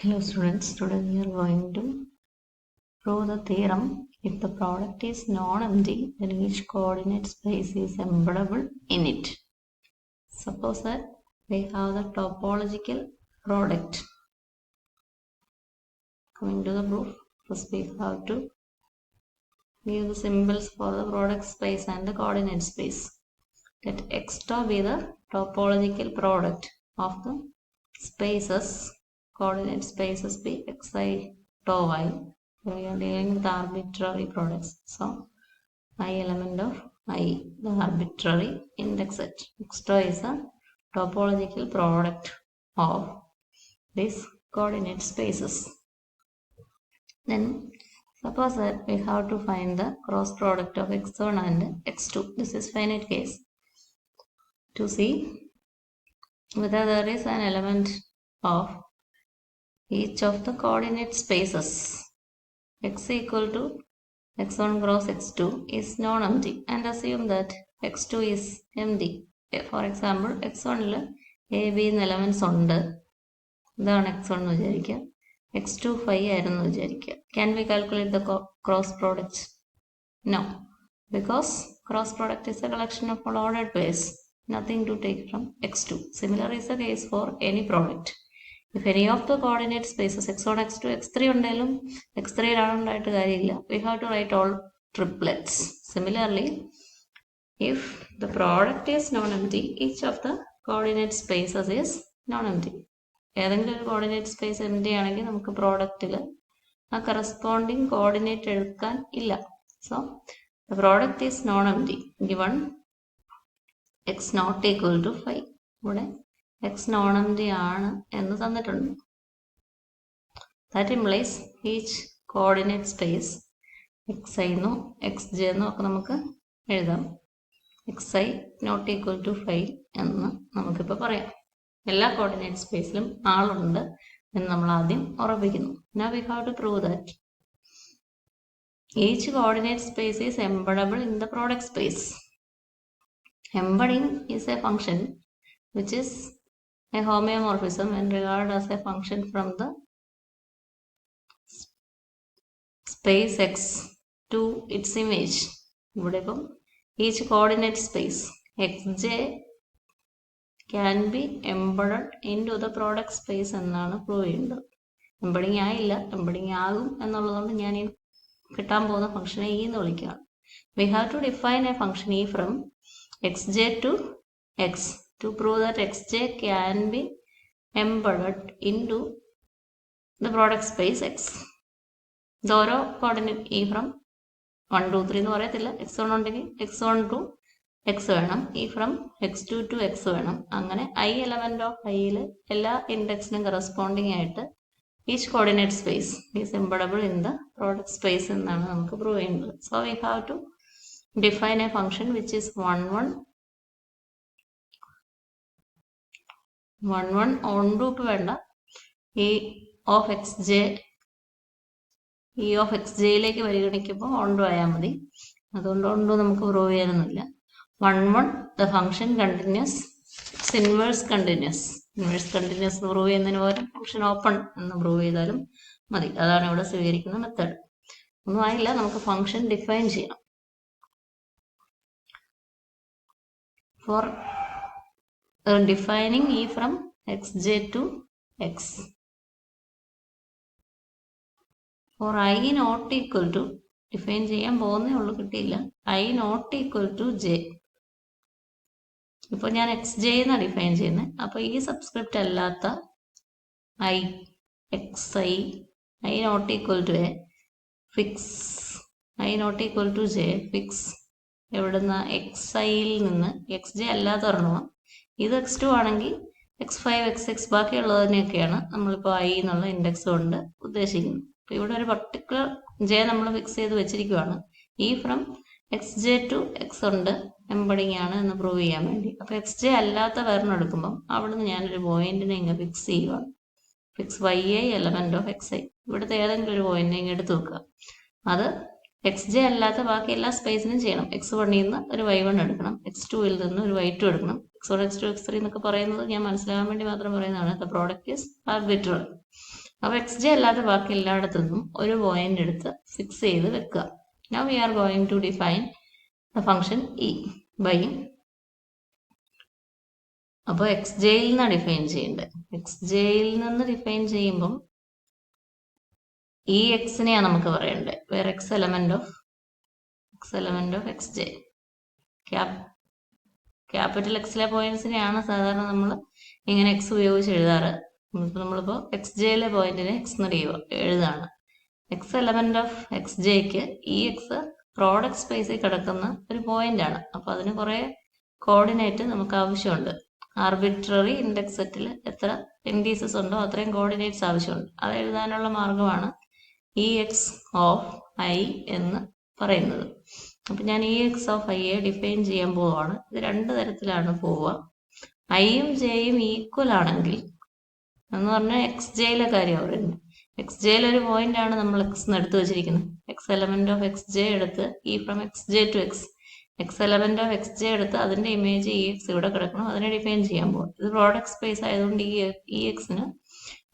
Hello students, today we are going to prove the theorem. If the product is non-empty, then each coordinate space is embeddable in it. Suppose that we have the topological product. Coming to the proof, first we have to give the symbols for the product space and the coordinate space. Let X top be the topological product of the spaces. Coordinate spaces be xi tau y. We are dealing with arbitrary products. So I element of I, the arbitrary index set. X tau is a topological product of these coordinate spaces. Then suppose that we have to find the cross product of x1 and x2. This is finite case. To see whether there is an element of each of the coordinate spaces x equal to x1 cross x2 is non-empty and assume that x2 is empty. For example, x1 ൽ a, b എന്ന elements ഉണ്ട്. ഇതാണ് x1 എന്ന് വിചാരിക്കുക. x2 5 ആയിരുന്നു വിചാരിക്കുക. Can we calculate the cross product? No, because cross product is a collection of all ordered pairs. Nothing to take from x2. Similar is the case for any product. If any of the coordinate spaces x1, x2, x3 ഉണ്ടായാലും x3 ഉണ്ടായിട്ട് കാര്യമില്ല. We have to write all triplets. Similarly, if the product is non-empty, each of the coordinate spaces is non-empty. ഏതെങ്കിലും ഒരു coordinate space empty ആണെങ്കിൽ നമുക്ക് പ്രോഡക്റ്റിൽ ആ corresponding coordinate എടുക്കാൻ ഇല്ല. So the product is non-empty given x not equal to 5. ഇവിടെ x non-empty ആണ് എന്ന് തന്നിട്ടുണ്ട്. That implies each coordinate space xi എന്നോ xj എന്നോ ഒക്കെ നമുക്ക് എഴുതാം. xi not equal to 5 എന്ന് നമുക്കിപ്പോൾ പറയാം. എല്ലാ കോർഡിനേറ്റ് സ്പേസിലും ആളുണ്ട് എന്ന് നമ്മൾ ആദ്യം ഉറപ്പിക്കുന്നു. Now we have to prove that each coordinate space is embeddable in the product space. Embedding is a function which is a homeomorphism and regarded as a function from the space x to its image. ഇവിടെ ഇപ്പം each coordinate space xj can be embedded into the product space എന്നാണ് prove ചെയ്യേണ്ടത്. Embedding ആയില്ല, embedding ആകും എന്നുള്ളതുകൊണ്ട് ഞാൻ ഈ കിട്ടാൻ പോകുന്ന ഫംഗ്ഷനെ e എന്ന് വിളിക്കുകയാണ്. We have to define a function e from xj to x to prove that xj can be embedded into the product space x. ഇത് ഓരോ കോർഡിനേറ്റ് e from 1 2 3 എന്ന് പറയത്തില്ല. x1 ഉണ്ടെങ്കിൽ x1 to x വേണം, e from x2 to x വേണം. അങ്ങനെ I element of I ൽ എല്ലാ ഇൻഡെക്സിനും കറസ്പോണ്ടിങ് ആയിട്ട് each coordinate space is embeddable in the product space എന്നാണ് നമുക്ക് പ്രൂവ് ചെയ്യേണ്ടത്. So we have to define a function which is 1 1 on loop വേണ്ട, e of xj യിലേക്ക് പരിഗണിക്കുമ്പോൾ on to ആയാൽ മതി. അതുകൊണ്ട് on to നമുക്ക് പ്രൂവ് ചെയ്യാനൊന്നുമില്ല. 1 the function continuous, its inverse continuous. Inverse continuous എന്ന് പ്രൂവ് ചെയ്യുന്നതിന് പകരം ഫംഗ്ഷൻ ഓപ്പൺ എന്ന് പ്രൂവ് ചെയ്താലും മതി. അതാണ് ഇവിടെ സ്വീകരിക്കുന്ന മെത്തേഡ്. ഒന്നും ആയില്ല, നമുക്ക് ഫംഗ്ഷൻ ഡിഫൈൻ ചെയ്യണം. For defining e from xj to x, for I not equal to, define ചെയ്യാൻ പോകുന്നേ ഉള്ളൂ, കിട്ടിയില്ല. I not equal to j. ഇപ്പോൾ ഞാൻ xj എന്നാണ് ഡിഫൈൻ ചെയ്യുന്നത്. അപ്പോൾ ഈ സബ്സ്ക്രിപ്റ്റ് അല്ലാത്ത I, xi, I not equal to a, fix, I not equal to j, fix എവിടുന്ന xiയിൽ നിന്ന് xj അല്ലാത്ത ഒരെണ്ണമാണ്. ഇത് x2 ആണെങ്കിൽ x5, x6 ബാക്കിയുള്ളതിനെയൊക്കെയാണ് നമ്മളിപ്പോൾ I എന്നുള്ള ഇൻഡെക്സ് കൊണ്ട് ഉദ്ദേശിക്കുന്നത്. അപ്പോൾ ഇവിടെ ഒരു പർട്ടിക്കുലർ j നമ്മൾ ഫിക്സ് ചെയ്ത് വെച്ചിരിക്കുകയാണ്. ഈ ഫ്രം xj to x ഉണ്ട്, എംബഡിങ് ആണ് എന്ന് പ്രൂവ് ചെയ്യാൻ വേണ്ടി. അപ്പോൾ xj അല്ലാത്ത വേറെ എടുക്കുമ്പം അവിടുന്ന് ഞാനൊരു പോയിന്റിനെ ഇങ്ങനെ ഫിക്സ് ചെയ്യുകയാണ്. Fix yi element of xi. ഇവിടുത്തെ ഏതെങ്കിലും ഒരു പോയിന്റിനെ ഇങ്ങനെ എടുത്ത് വെക്കുക. അത് xj അല്ലാത്ത ബാക്കി എല്ലാ സ്പേസിനും ചെയ്യണം. x1ൽ നിന്ന് ഒരു y1 എടുക്കണം, x2ൽ നിന്ന് ഒരു y2 എടുക്കണം. x1, x2, x3 എന്നൊക്കെ പറയുന്നത് ഞാൻ മനസ്സിലാകാൻ വേണ്ടി മാത്രം പറയുന്നതാണ്. The product is arbitrary. അപ്പോൾ എക്സ് ജെ അല്ലാതെ ബാക്കി എല്ലായിടത്തുനിന്നും ഒരു പോയിന്റ് എടുത്ത് ഫിക്സ് ചെയ്ത് വെക്കുക. Now we are going to define the function E by, അപ്പോൾ എക്സ് ജെയിൽ നിന്നാണ് ഡിഫൈൻ ചെയ്യേണ്ടത്. എക്സ് ജെയിൽ നിന്ന് ഡിഫൈൻ ചെയ്യുമ്പം ഈ എക്സിനെയാണ് നമുക്ക് പറയേണ്ടത്. Where X element of X J. Capital എക്സിലെ പോയിന്റ്സിനെയാണ് സാധാരണ നമ്മൾ ഇങ്ങനെ എക്സ് ഉപയോഗിച്ച് എഴുതാറ്. നമ്മളിപ്പോൾ എക്സ് ജെയിലെ പോയിന്റിനെ എക്സ് എന്ന് എഴുതാണ്. എക്സ് എലമെന്റ് ഓഫ് എക്സ് ജെക്ക് ഈ എക്സ് പ്രോഡക്റ്റ് സ്പേസിൽ കിടക്കുന്ന ഒരു പോയിന്റ് ആണ്. അപ്പോൾ അതിന് കുറെ കോർഡിനേറ്റ് നമുക്ക് ആവശ്യമുണ്ട്. ആർബിട്രറി ഇൻഡെക്സ് സെറ്റിൽ എത്ര ഇൻഡീസസ് ഉണ്ടോ അത്രയും കോർഡിനേറ്റ്സ് ആവശ്യമുണ്ട്. അത് എഴുതാനുള്ള മാർഗമാണ് ഇ എക്സ് ഓഫ് ഐ എന്ന് പറയുന്നത്. അപ്പം ഞാൻ ഇ എക്സ് ഓഫ് ഐയെ ഡിഫൈൻ ചെയ്യാൻ പോവുകയാണ്. ഇത് രണ്ട് തരത്തിലാണ് പോവുക. ഐയും ജെയും ഈക്വൽ ആണെങ്കിൽ എന്ന് പറഞ്ഞാൽ എക്സ് ജെയിലെ കാര്യമാണ് പറയുന്നത്. എക്സ് ജെയിൽ ഒരു പോയിന്റ് ആണ് നമ്മൾ എക്സ് എന്ന് എടുത്തു വെച്ചിരിക്കുന്നത്. X element of X J എടുത്ത് E from X J to X, X element of X J എടുത്ത് അതിന്റെ ഇമേജ് ഇ എക്സ് ഇവിടെ കിടക്കണം, അതിനെ ഡിഫൈൻ ചെയ്യാൻ പോകും. ഇത് പ്രോഡക്റ്റ് സ്പേസ് ആയതുകൊണ്ട് ഈ എക്സിന്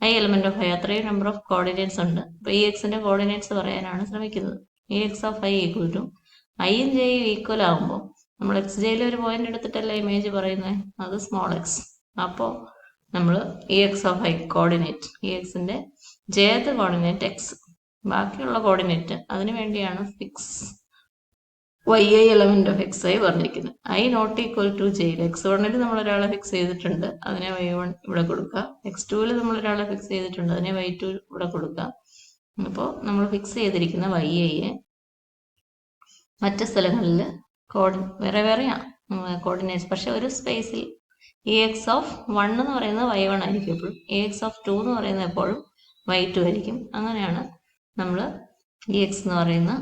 ഐ എലമെന്റ് ഓഫ് ഐ അത്രയും നമ്പർ ഓഫ് കോർഡിനേറ്റ്സ് ഉണ്ട്. അപ്പൊ ഈ എക്സിന്റെ കോർഡിനേറ്റ്സ് പറയാനാണ് ശ്രമിക്കുന്നത്. E X of I equal to ഐയും ജെയും ഈക്വൽ ആകുമ്പോൾ നമ്മൾ എക്സ് ജെയിൽ ഒരു പോയിന്റ് എടുത്തിട്ടല്ല ഇമേജ് പറയുന്നത്, അത് സ്മോൾ എക്സ്. അപ്പോൾ നമ്മൾ E X of I coordinate, E എക്സിന്റെ ജെയത്ത് കോർഡിനേറ്റ് എക്സ്, ബാക്കിയുള്ള കോർഡിനേറ്റ് അതിനു വേണ്ടിയാണ് fix Y I element of X I പറഞ്ഞിരിക്കുന്നത്. ഐ നോട്ട് ഈക്വൽ ടു ജെയിൽ എക്സ് വണ്ണിൽ നമ്മൾ ഒരാളെ ഫിക്സ് ചെയ്തിട്ടുണ്ട്, അതിനെ വൈ വൺ ഇവിടെ കൊടുക്കുക. എക്സ് ടുവിൽ നമ്മൾ ഒരാളെ ഫിക്സ് ചെയ്തിട്ടുണ്ട്, അതിനെ വൈ ടു ഇവിടെ കൊടുക്കുക. അപ്പോൾ നമ്മൾ ഫിക്സ് ചെയ്തിരിക്കുന്ന വൈ ഐയെ മറ്റ് സ്ഥലങ്ങളിൽ വേറെ വേറെയാണ് കോർഡിനേറ്റ്സ്, പക്ഷെ ഒരു സ്പേസിൽ ഇ എക്സ് ഓഫ് വൺ എന്ന് പറയുന്നത് വൈ വൺ ആയിരിക്കും എപ്പോഴും, ഇ എക്സ് ഓഫ് ടു എന്ന് പറയുന്നത് എപ്പോഴും വൈ ടു ആയിരിക്കും. അങ്ങനെയാണ് നമ്മൾ ഇ എക്സ് എന്ന് പറയുന്ന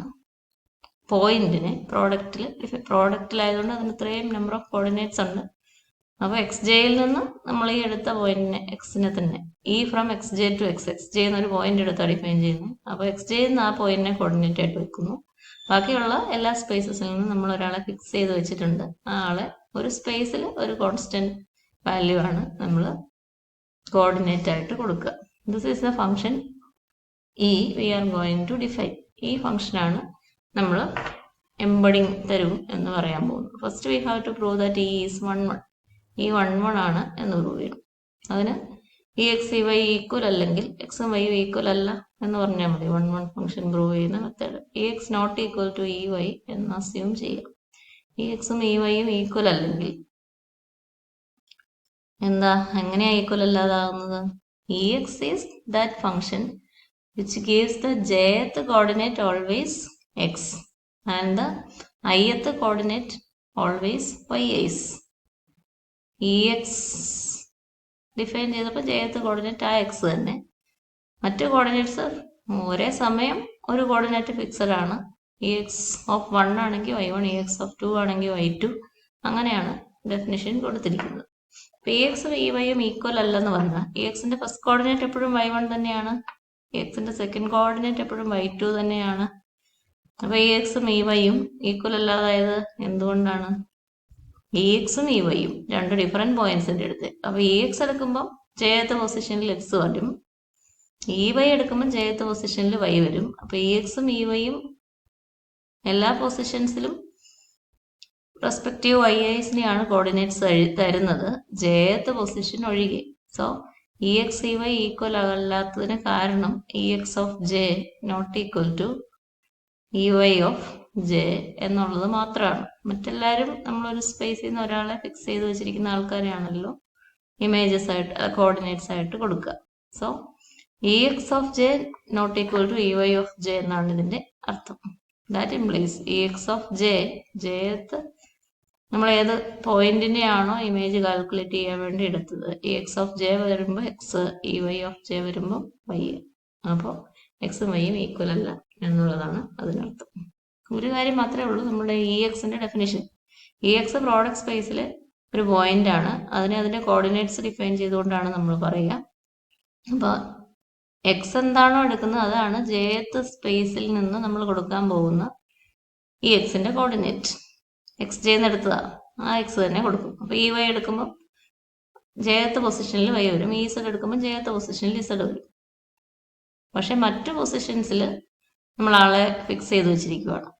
പോയിന്റിനെ പ്രോഡക്റ്റിലായതുകൊണ്ട് അതിന് ഇത്രയും നമ്പർ ഓഫ് കോർഡിനേറ്റ്സ് ഉണ്ട്. അപ്പോൾ എക്സ് ജെയിൽ നിന്ന് നമ്മൾ ഈ എടുത്ത പോയിന്റിനെ എക്സിനെ തന്നെ E from X J to X, X J എന്നൊരു പോയിന്റ് എടുത്ത് ഡിഫൈൻ ചെയ്യുന്നു. അപ്പോൾ എക്സ് ജെയിൽ നിന്ന് ആ പോയിന്റിനെ കോർഡിനേറ്റ് ആയിട്ട് വെക്കുന്നു. ബാക്കിയുള്ള എല്ലാ സ്പേസസിൽ നിന്നും നമ്മൾ ഒരാളെ ഫിക്സ് ചെയ്ത് വെച്ചിട്ടുണ്ട്. ആ ആളെ ഒരു സ്പേസിൽ ഒരു കോൺസ്റ്റന്റ് വാല്യൂ ആണ് നമ്മൾ കോർഡിനേറ്റ് ആയിട്ട് കൊടുക്കുക. This is the function E we are going to define. ഈ ഫംഗ്ഷനാണ് നമ്മൾ എംബഡിങ് തരും എന്ന് പറയാൻ പോകുന്നു. First we have to prove that E is 1 1. ഈ 1 1 ആണ് എന്ന് പ്രൂവ് ചെയ്യണം. അതിന് E X E Y equal അല്ലെങ്കിൽ എക്സും വൈയും ഈക്വൽ അല്ല എന്ന് പറഞ്ഞാൽ മതി. 1 1 ഫംഗ്ഷൻ പ്രൂവ് ചെയ്യുന്ന method. E x not equal to E y എന്ന് അസ്യൂം ചെയ്യാം. ഇ എക്സും ഇ വൈയും ഈക്വൽ അല്ലെങ്കിൽ എന്താ, എങ്ങനെയാ ഈക്വൽ അല്ലാതാകുന്നത്? E x is that function which gives the jth coordinate always x and the ith coordinate always y is. ex define ചെയ്തപ്പോൾ jth coordinate ആ എക്സ് തന്നെ. മറ്റു കോർഡിനേറ്റ്സ് ഒരേ സമയം ഒരു കോർഡിനേറ്റ് ഫിക്സഡ് ആണ്. ഇ എക്സ് ഓഫ് 1 ആണെങ്കിൽ y 1, ഇ എക്സ് ഓഫ് 2 ആണെങ്കിൽ y 2. അങ്ങനെയാണ് ഡെഫിനിഷൻ കൊടുത്തിരിക്കുന്നത്. ഇ എക്സും ഇ വൈയും ഈക്വൽ അല്ലെന്ന് പറഞ്ഞാൽ ഇ എക്സിന്റെ ഫസ്റ്റ് കോർഡിനേറ്റ് എപ്പോഴും y 1 തന്നെയാണ്, എക്സിന്റെ സെക്കൻഡ് കോർഡിനേറ്റ് എപ്പോഴും y 2 തന്നെയാണ്. അപ്പൊ ഇ എക്സും ഇ വൈയും ഈക്വൽ അല്ലാതായത് എന്തുകൊണ്ടാണ്? ഇ എക്സും ഇ വൈയും രണ്ട് ഡിഫറെന്റ് പോയിന്റ്സിന്റെ അടുത്ത്. അപ്പൊ ഇ എക്സ് എടുക്കുമ്പോൾ ജെയത്ത് പൊസിഷനിൽ എക്സ് വരും, ഇ വൈ എടുക്കുമ്പോൾ ജെയത്ത് പൊസിഷനിൽ വൈ വരും. അപ്പൊ ഇ എക്സും ഇ വൈയും എല്ലാ പൊസിഷൻസിലും റെസ്പെക്റ്റീവ് വൈ ഐസിനെയാണ് കോർഡിനേറ്റ്സ് തരുന്നത്, ജെയത്ത് പൊസിഷൻ ഒഴികെ. So E X E Y equal അല്ലാത്തതിന് കാരണം e X of J not equal to E Y of j എന്നുള്ളത് മാത്രമാണ്. മറ്റെല്ലാവരും നമ്മളൊരു സ്പേസിൽ നിന്ന് ഒരാളെ ഫിക്സ് ചെയ്ത് വെച്ചിരിക്കുന്ന ആൾക്കാരെയാണല്ലോ ഇമേജസ് ആയിട്ട് കോർഡിനേറ്റ്സ് ആയിട്ട് കൊടുക്കുക. So E X of J not equal to E Y of J എന്നാണ് ഇതിന്റെ അർത്ഥം. That implies E X of J, jth നമ്മൾ ഏത് പോയിന്റിനെയാണോ ഇമേജ് കാൽക്കുലേറ്റ് ചെയ്യാൻ വേണ്ടി എടുത്തത്, ഇ എക്സ് ഓഫ് ജെ വരുമ്പോൾ X, E Y of J വരുമ്പോൾ വൈ. അപ്പോൾ എക്സും വൈയും ഈക്വൽ അല്ല എന്നുള്ളതാണ് അതിനർത്ഥം. ഒരു കാര്യം മാത്രമേ ഉള്ളൂ നമ്മുടെ ഇ എക്സിന്റെ ഡെഫിനിഷൻ. ഇ എക്സ് പ്രോഡക്റ്റ് സ്പേസിൽ ഒരു പോയിന്റ് ആണ്, അതിന്റെ കോർഡിനേറ്റ്സ് ഡിഫൈൻ ചെയ്തുകൊണ്ടാണ് നമ്മൾ പറയുക. അപ്പൊ എക്സ് എന്താണോ എടുക്കുന്നത് അതാണ് ജെത്ത് സ്പേസിൽ നിന്ന് നമ്മൾ കൊടുക്കാൻ പോകുന്ന ഈ എക്സിന്റെ കോർഡിനേറ്റ്. എക്സ് ജെന്ന് എടുത്തതാ, ആ എക്സ് തന്നെ കൊടുക്കും. അപ്പൊ ഇ വൈ എടുക്കുമ്പോൾ ജെയത്ത് പൊസിഷനിൽ വൈ വരും, ഇ സെഡ് എടുക്കുമ്പോൾ ജെയത്ത് പൊസിഷനിൽ ഇസഡ് വരും. പക്ഷെ മറ്റു പൊസിഷൻസിൽ നമ്മൾ ആളെ ഫിക്സ് ചെയ്ത് വെച്ചിരിക്കുകയാണ്.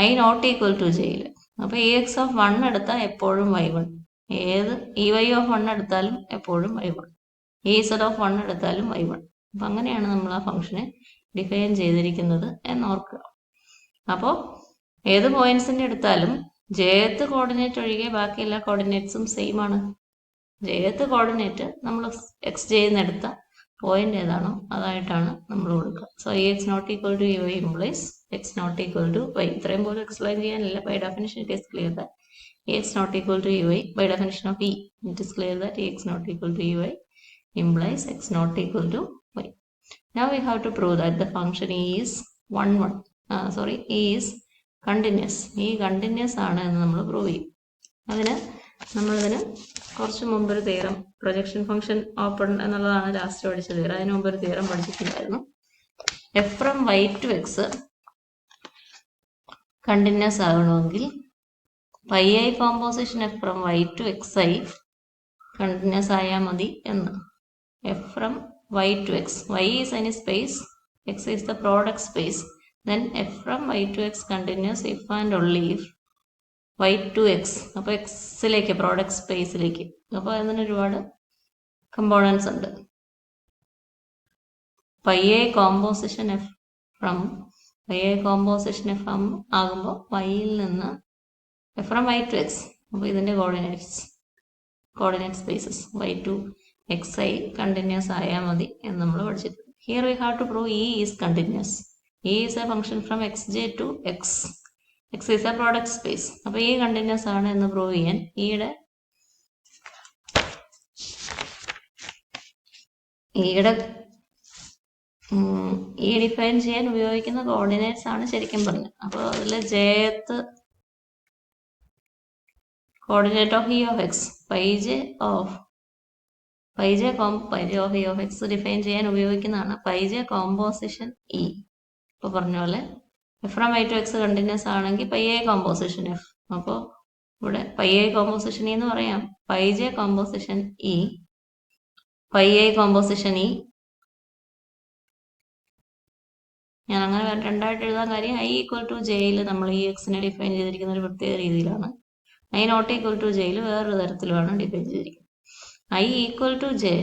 ഐ നോട്ട് ഈക്വൽ ടു ജെയിൽ. അപ്പൊ EX ഓഫ് 1 എടുത്താൽ എപ്പോഴും y1, ഏത് EY ഓഫ് 1 എടുത്താലും എപ്പോഴും y1, EZ ഓഫ് 1 എടുത്താലും y1. അപ്പൊ അങ്ങനെയാണ് നമ്മൾ ആ ഫംഗ്ഷനെ ഡിഫൈൻ ചെയ്തിരിക്കുന്നത് എന്നോർക്കുക. അപ്പോൾ ഏത് പോയിന്റ്സിന്റെ എടുത്താലും jth കോർഡിനേറ്റ് ഒഴികെ ബാക്കി എല്ലാ കോർഡിനേറ്റ്സും സെയിം ആണ്. jth കോർഡിനേറ്റ് നമ്മൾ xj എടുത്ത പോയിന്റ് ഏതാണോ അതായിട്ടാണ് നമ്മൾ കൊടുക്കുക. So EX not equal to EY implies x not equal to y. ഇത്രയും പോലും എക്സ്പ്ലെയിൻ ചെയ്യാനില്ല. By definition it is clear that EX not equal to EY. By definition of E it is clear that EX not equal to EY implies x not equal to y. Now we have to prove that the function is is continuous. ഈ continuous ആണ് എന്ന് നമ്മൾ prove ചെയ്യും. നമ്മളിതിന് കുറച്ച് മുമ്പൊരു theorem, projection function open എന്നുള്ളതാണ് last പഠിച്ച തിയറം. അതിന് മുമ്പൊരു തിയറം പഠിച്ചിട്ടുണ്ടായിരുന്നു. f from y to x continuous ആകണമെങ്കിൽ pi composition f from y to xi continuous ആയാൽ മതി എന്ന്. f from y to x, y is any space, x is the product space, then f from y to x continuous if and only if y to x, അപ്പോൾ എക്സിലേക്ക് product സ്പേസിലേക്ക്. അപ്പോൾ അതിന് ഒരുപാട് components ഉണ്ട്. pi composition f from ആകുമ്പോൾ yയിൽ നിന്ന് f from y to x, അപ്പോൾ ഇതിന്റെ coordinate spaces y to xi continuous ആയാൽ മതി എന്ന് നമ്മൾ പഠിച്ചിട്ടുണ്ട്. Here we have to prove E is continuous. E is a function from xj to x. X is a product space. അപ്പോൾ E continuous ആണ് എന്ന് പ്രൂവ് ചെയ്യാൻ E ഡിഫൈൻ ചെയ്യാൻ ഉപയോഗിക്കുന്ന കോർഡിനേറ്റ്സ് ആണ് ശരിക്കും പറഞ്ഞത്. അപ്പോൾ അതിൽ jth coordinate of E of x, pi j of E of x define ചെയ്യാൻ ഉപയോഗിക്കുന്നതാണ് pi j കോമ്പോസിഷൻ E. ഇപ്പോൾ പറഞ്ഞ പോലെ f from y to x continuous ആണെങ്കിൽ pi കോമ്പോസിഷൻ f. അപ്പോൾ ഇവിടെ pi കോമ്പോസിഷൻ E എന്ന് പറയാം. pi j composition E, pi composition E. ഞാൻ അങ്ങനെ രണ്ടായിട്ട് എഴുതാൻ കാര്യം i ഈക്വൽ ടു ജെയിൽ നമ്മൾ ഈ എക്സിനെ ഡിഫൈൻ ചെയ്തിരിക്കുന്ന ഒരു പ്രത്യേക രീതിയിലാണ്. i നോട്ട് ഈക്വൽ ടു ജെയിൽ വേറൊരു തരത്തിലുമാണ് ഡിഫൈൻ ചെയ്തിരിക്കുന്നത്. i equal to J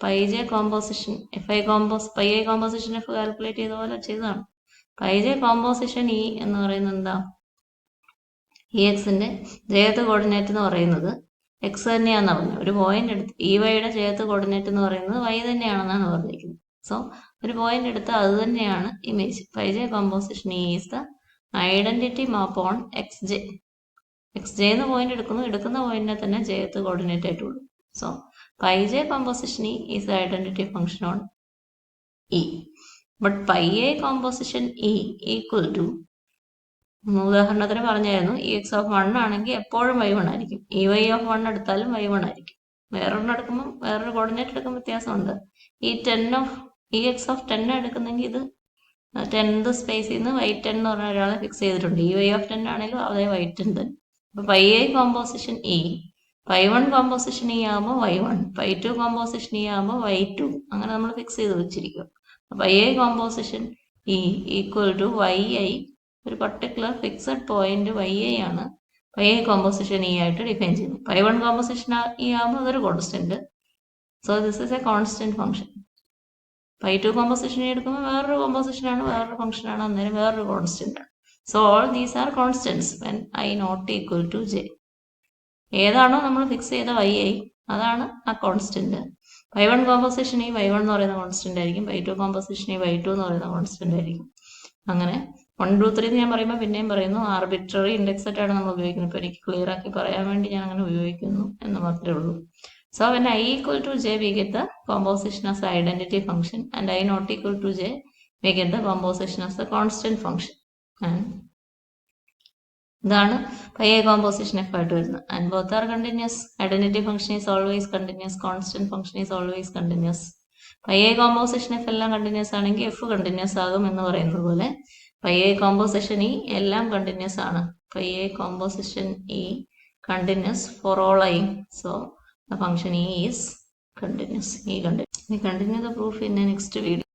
pi j composition pi composition f calculate ചെയ്ത പോലെ ചെയ്തതാണ്. pi j കോമ്പോസിഷൻ E എന്ന് പറയുന്നത് എന്താ? EXന്റെ jth കോർഡിനേറ്റ് എന്ന് പറയുന്നത് x തന്നെയാണെന്ന് പറഞ്ഞത്. ഒരു പോയിന്റ് എടുത്ത് EYയുടെ jth കോർഡിനേറ്റ് എന്ന് പറയുന്നത് y തന്നെയാണെന്നാണ് പറഞ്ഞിരിക്കുന്നത്. സോ ഒരു പോയിന്റ് എടുത്ത് അത് തന്നെയാണ് image. pi j composition E is the identity map on xj. xj എന്ന് പോയിന്റ് എടുക്കുന്ന പോയിന്റിനെ തന്നെ jth കോർഡിനേറ്റ് ആയിട്ട് കൊടുക്കും. So pi j composition E is the identity function on E. But pi composition E equal to, ഉദാഹരണത്തിന് പറഞ്ഞായിരുന്നു EX of 1 ആണെങ്കിൽ എപ്പോഴും y1 ആയിരിക്കും. EY of 1 എടുത്താലും y1 ആയിരിക്കും. വേറൊരെണ്ണം എടുക്കുമ്പോൾ വേറൊരു കോർഡിനേറ്റ് എടുക്കുമ്പോൾ വ്യത്യാസമുണ്ട്. ഈ EX of 10 എടുക്കുന്നെങ്കിൽ ഇത് 10th സ്പേസിൽ നിന്ന് y10 എന്ന് പറഞ്ഞ ഒരാളെ ഫിക്സ് ചെയ്തിട്ടുണ്ട്. EY of 10 ആണെങ്കിലും അതേ y10 തന്നെ. അപ്പൊ pi composition E, pi1 composition E ആകുമ്പോൾ y1, pi2 കോമ്പോസിഷൻ E ആകുമ്പോൾ y2, അങ്ങനെ നമ്മൾ ഫിക്സ് ചെയ്ത് വെച്ചിരിക്കും. pi composition E equal to yi, ഒരു പർട്ടിക്കുലർ ഫിക്സഡ് പോയിന്റ് yi ആണ് pi കോമ്പോസിഷൻ E ആയിട്ട് ഡിഫൈൻ ചെയ്യുന്നത്. pi1 കോമ്പോസിഷൻ E ആകുമ്പോൾ അതൊരു constant. So this is a constant function. pi2 composition എടുക്കുമ്പോൾ വേറൊരു കോമ്പോസിഷനാണ്, വേറൊരു ഫംഗ്ഷനാണ്, അന്നേരം വേറൊരു കോൺസ്റ്റന്റ് ആണ്. So all these are constants when i not equal to j. ഏതാണോ നമ്മൾ ഫിക്സ് ചെയ്ത yi അതാണ് ആ കോൺസ്റ്റന്റ്. pi1 കോമ്പോസിഷൻ ഈ y1 എന്ന് പറയുന്ന കോൺസ്റ്റന്റ് ആയിരിക്കും. pi2 കോമ്പോസിഷൻ ഈ y2 എന്ന് പറയുന്ന കോൺസ്റ്റന്റ് ആയിരിക്കും. അങ്ങനെ 1 2 3 ഞാൻ പറയുമ്പോൾ പിന്നെയും പറയുന്നു ആർബിട്രറി ഇൻഡെക്സ് ആയിട്ടാണ് നമ്മൾ ഉപയോഗിക്കുന്നത്. ഇപ്പൊ എനിക്ക് ക്ലിയർ ആക്കി പറയാൻ വേണ്ടി ഞാൻ അങ്ങനെ ഉപയോഗിക്കുന്നു എന്ന് മാത്രമേ ഉള്ളൂ. So when I equal to j we get the composition as the identity function, and I not equal to j we get the composition as the constant function. And ഇതാണ് pi composition f ആയിട്ട് വരുന്നത്. And both are continuous. Identity function is always continuous. Constant function is always continuous. pi composition f എല്ലാം continuous ആണെങ്കിൽ f continuous ആകും എന്ന് പറയുന്നത് പോലെ pi composition E എല്ലാം continuous ആണ്. pi composition E continuous for all I. So the function E is continuous. We continue the proof in the next video.